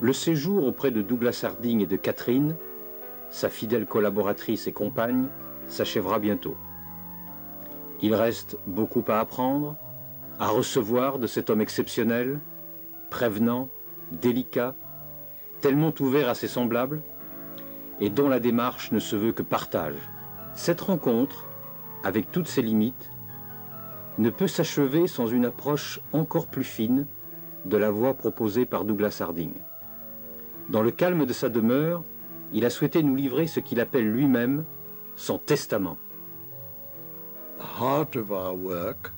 Le séjour auprès de Douglas Harding et de Catherine, sa fidèle collaboratrice et compagne, s'achèvera bientôt. Il reste beaucoup à apprendre, à recevoir de cet homme exceptionnel, prévenant, délicat, tellement ouvert à ses semblables, et dont la démarche ne se veut que partage. Cette rencontre, avec toutes ses limites, ne peut s'achever sans une approche encore plus fine de la voie proposée par Douglas Harding. Dans le calme de sa demeure, il a souhaité nous livrer ce qu'il appelle lui-même son testament. The heart of our work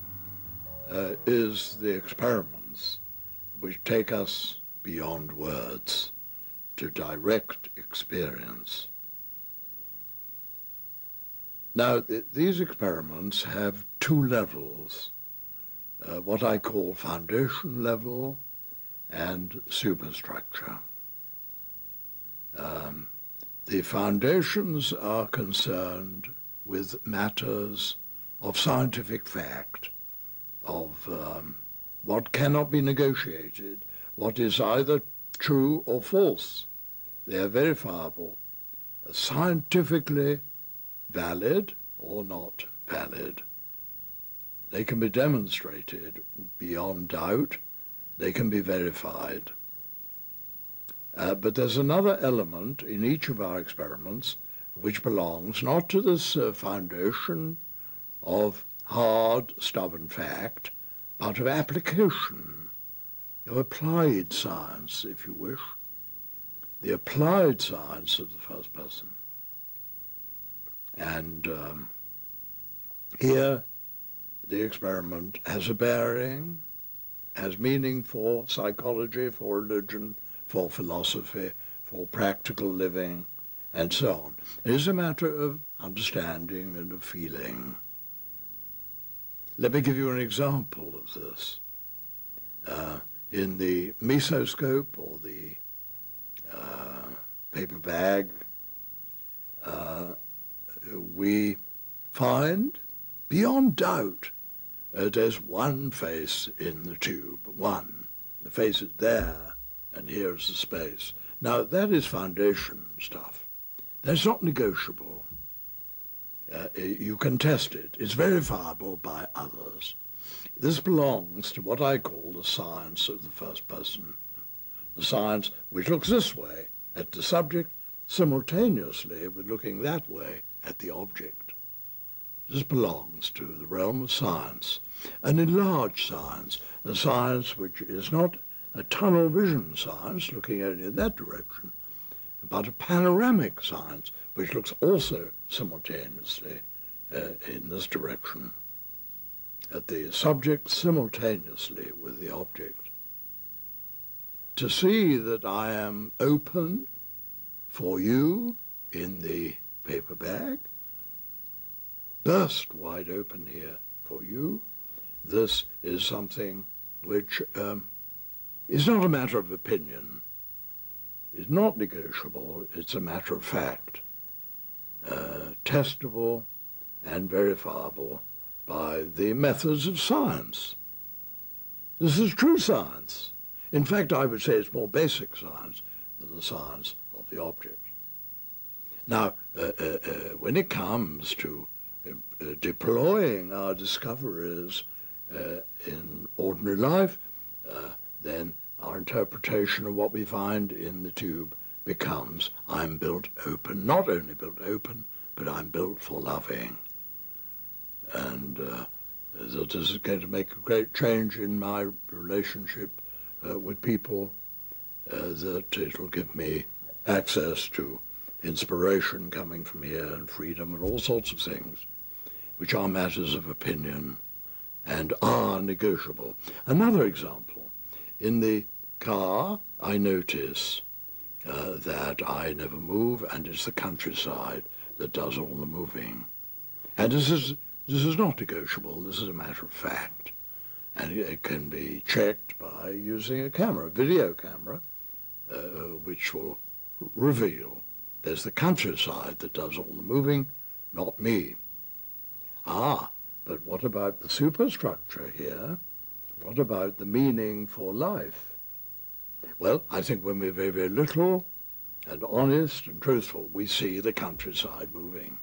is the experiments which take us beyond words to direct experience. Now, these experiments have two levels, what I call foundation level and superstructure. The foundations are concerned with matters of scientific fact, of what cannot be negotiated, what is either true or false. They are verifiable, scientifically valid or not valid. They can be demonstrated beyond doubt. They can be verified. But there's another element in each of our experiments which belongs not to this foundation of hard, stubborn fact, but of application, of applied science, if you wish, the applied science of the first person. And here the experiment has a bearing, has meaning for psychology, for religion, for philosophy, for practical living, and so on. It is a matter of understanding and of feeling. Let me give you an example of this. In the mesoscope, or the paper bag, we find, beyond doubt, there's one face in the tube, one. The face is there, and here's the space. Now, that is foundation stuff. That's not negotiable. You can test it. It's verifiable by others. This belongs to what I call the science of the first person, the science which looks this way at the subject simultaneously with looking that way at the object. This belongs to the realm of science, an enlarged science, a science which is not a tunnel vision science looking only in that direction, but a panoramic science which looks also simultaneously in this direction, at the subject simultaneously with the object. To see that I am open for you in the paper bag, burst wide open here for you, this is something which is not a matter of opinion. It's not negotiable. It's a matter of fact, testable and verifiable by the methods of science. This is true science. In fact, I would say it's more basic science than the science of the object. Now, when it comes to deploying our discoveries in ordinary life, then our interpretation of what we find in the tube becomes, I'm built open, not only built open, but I'm built for loving. And that this is going to make a great change in my relationship with people, that it will give me access to inspiration coming from here and freedom and all sorts of things, which are matters of opinion and are negotiable. Another example, in the car, I notice that I never move, and it's the countryside that does all the moving. And this is not negotiable. This is a matter of fact. And it can be checked by using a camera, a video camera, which will reveal there's the countryside that does all the moving, not me. But what about the superstructure here? What about the meaning for life? Well, I think when we're very, very little and honest and truthful, we see the countryside moving.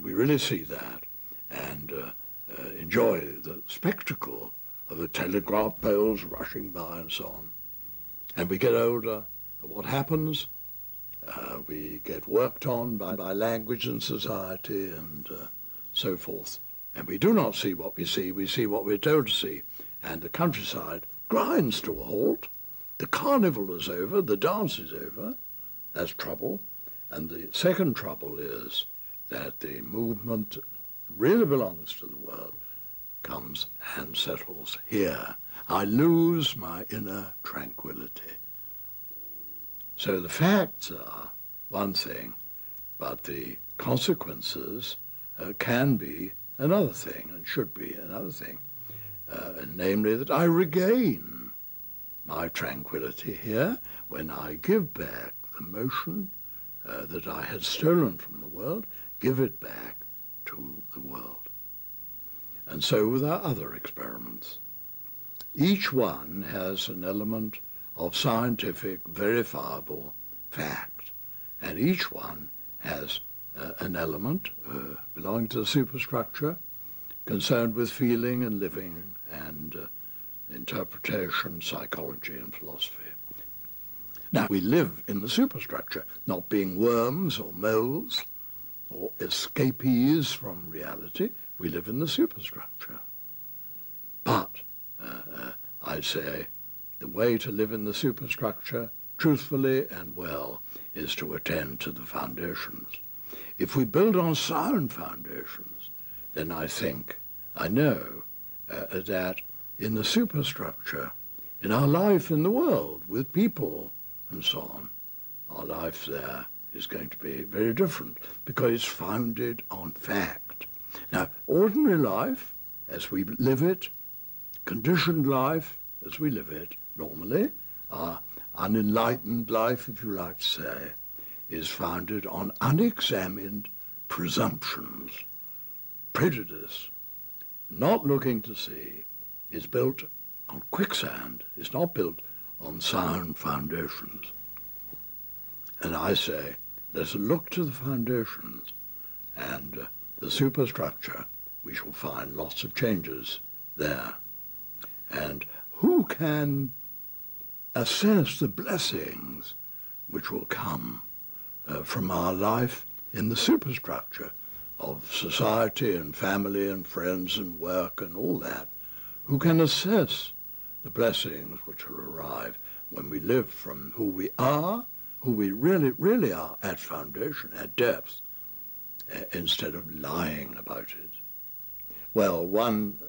We really see that and enjoy the spectacle of the telegraph poles rushing by and so on. And we get older, what happens? We get worked on by language and society and so forth. And we do not see what we see what we're told to see. And the countryside grinds to a halt. The carnival is over, the dance is over. That's trouble. And the second trouble is that the movement really belongs to the world comes and settles here. I lose my inner tranquility. So the facts are one thing, but the consequences can be another thing and should be another thing, namely that I regain my tranquility here when I give back the motion that I had stolen from the world, give it back to the world. And so with our other experiments. Each one has an element of scientific, verifiable fact, and each one has an element belonging to the superstructure concerned with feeling and living and interpretation, psychology and philosophy. Now, we live in the superstructure, not being worms or moles or escapees from reality. We live in the superstructure. But, I say, the way to live in the superstructure truthfully and well is to attend to the foundations. If we build on sound foundations, then I know that in the superstructure, in our life in the world, with people and so on, our life there is going to be very different because it's founded on fact. Now, ordinary life, as we live it, conditioned life, as we live it normally, our unenlightened life, if you like to say, is founded on unexamined presumptions, prejudice, not looking to see, is built on quicksand, is not built on sound foundations. And I say, let's look to the foundations and the superstructure. We shall find lots of changes there. And who can assess the blessings which will come from our life in the superstructure of society and family and friends and work and all that? Who can assess the blessings which will arrive when we live from who we are, who we really, really are at foundation, at depth, instead of lying about it? Well, one